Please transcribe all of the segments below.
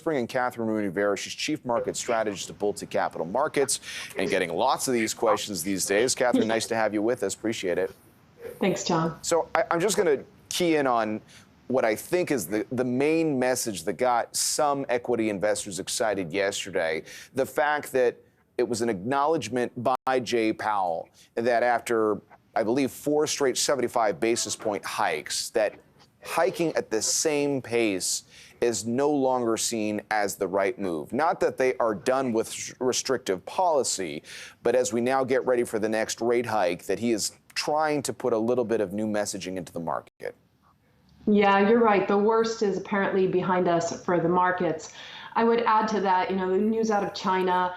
Bring in Kathryn Rooney Vera. She's Chief Market Strategist at Bolte Capital Markets, and getting lots of these questions these days. Kathryn, nice to have you with us. Appreciate it. Thanks, John. So I'm just going to key in on what I think is the main message that got some equity investors excited yesterday. The fact that it was an acknowledgement by Jay Powell that after, I believe, 4 straight 75 basis point hikes, that hiking at the same pace is no longer seen as the right move. Not that they are done with restrictive policy, but as we now get ready for the next rate hike, that he is trying to put a little bit of new messaging into the market. Yeah, you're right. The worst is apparently behind us for the markets. I would add to that, the news out of China,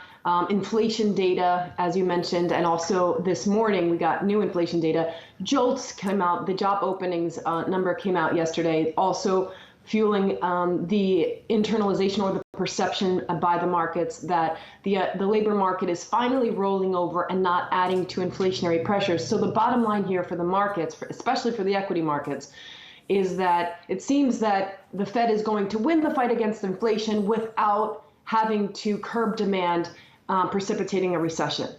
inflation data, as you mentioned, and also this morning we got new inflation data. JOLTS came out, the job openings number came out yesterday, also fueling the internalization or the perception by the markets that the labor market is finally rolling over and not adding to inflationary pressures. So the bottom line here for the markets, especially for the equity markets, is that it seems that the Fed is going to win the fight against inflation without having to curb demand, precipitating a recession.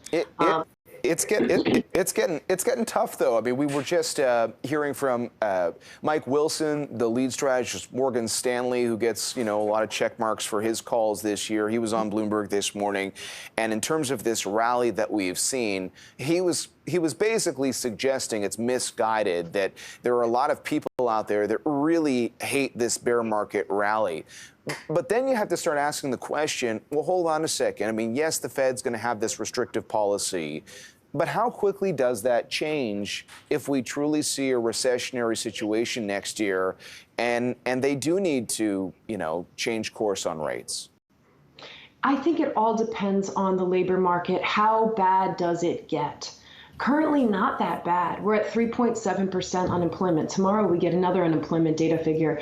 It's getting tough, though. I mean, we were just hearing from Mike Wilson, the lead strategist, Morgan Stanley, who gets a lot of check marks for his calls this year. He was on Bloomberg this morning, and in terms of this rally that we've seen, he was basically suggesting it's misguided, that there are a lot of people out there that really hate this bear market rally. But then you have to start asking the question, well, hold on a second. I mean, yes, the Fed's going to have this restrictive policy, but how quickly does that change if we truly see a recessionary situation next year and they do need to, change course on rates? I think it all depends on the labor market. How bad does it get? Currently, not that bad. We're at 3.7% unemployment. Tomorrow, we get another unemployment data figure.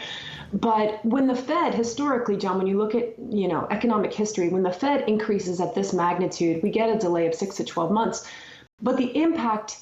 But when the Fed, historically, John, when you look at economic history, when the Fed increases at this magnitude, we get a delay of 6 to 12 months. But the impact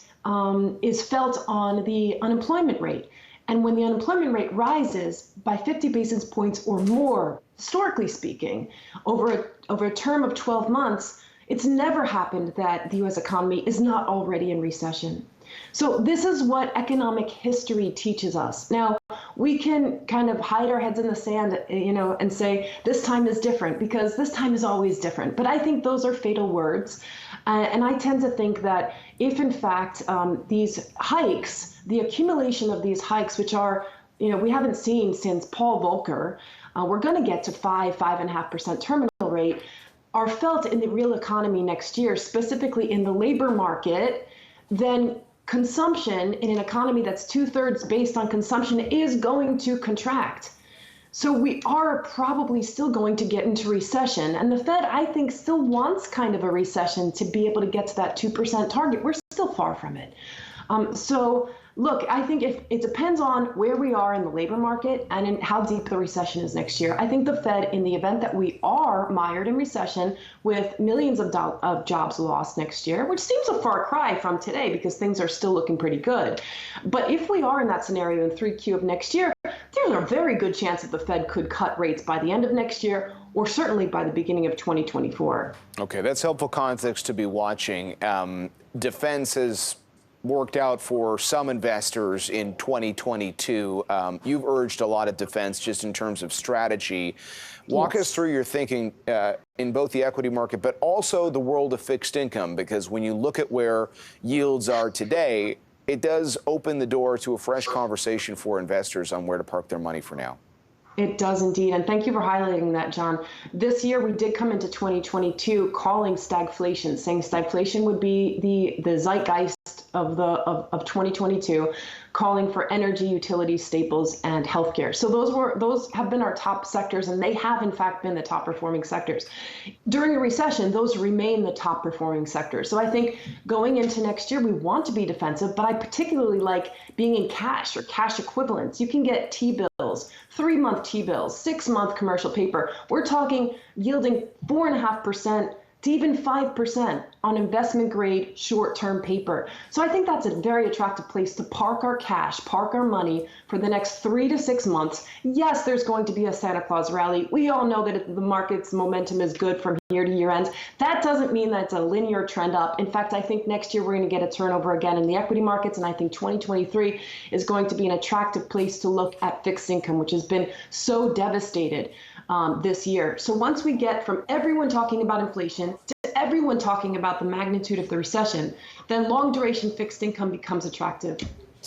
is felt on the unemployment rate. And when the unemployment rate rises by 50 basis points or more, historically speaking, over a term of 12 months, it's never happened that the U.S. economy is not already in recession. So this is what economic history teaches us. Now, we can kind of hide our heads in the sand, and say this time is different, because this time is always different. But I think those are fatal words. And I tend to think that if, in fact, these hikes, the accumulation of these hikes, which are, we haven't seen since Paul Volcker, we're going to get to 5.5% terminal rate, are felt in the real economy next year, specifically in the labor market, then consumption in an economy that's 2/3 based on consumption is going to contract. So we are probably still going to get into recession. And the Fed, I think, still wants kind of a recession to be able to get to that 2% target. We're still far from it. So look, I think if it depends on where we are in the labor market and in how deep the recession is next year. I think the Fed, in the event that we are mired in recession with millions of jobs lost next year, which seems a far cry from today because things are still looking pretty good. But if we are in that scenario in 3Q of next year, there's a very good chance that the Fed could cut rates by the end of next year, or certainly by the beginning of 2024. Okay, that's helpful context to be watching. Defense has worked out for some investors in 2022. You've urged a lot of defense just in terms of strategy. Walk us through your thinking in both the equity market, but also the world of fixed income, because when you look at where yields are today, it does open the door to a fresh conversation for investors on where to park their money for now. It does indeed. And thank you for highlighting that, John. This year, we did come into 2022 calling stagflation, saying stagflation would be the zeitgeist of 2022, calling for energy, utilities, staples, and healthcare. So those have been our top sectors, and they have in fact been the top performing sectors. During a recession, those remain the top performing sectors. So I think going into next year, we want to be defensive, but I particularly like being in cash or cash equivalents. You can get T-bills, 3-month T-bills, 6-month commercial paper. We're talking yielding 4.5% to even 5% on investment grade short-term paper. So I think that's a very attractive place to park our cash, park our money for the next 3 to 6 months. Yes, there's going to be a Santa Claus rally. We all know that the market's momentum is good from year to year end. That doesn't mean that it's a linear trend up. In fact, I think next year we're going to get a turnover again in the equity markets, and I think 2023 is going to be an attractive place to look at fixed income, which has been so devastated this year. So once we get from everyone talking about inflation to everyone talking about the magnitude of the recession, then long duration fixed income becomes attractive.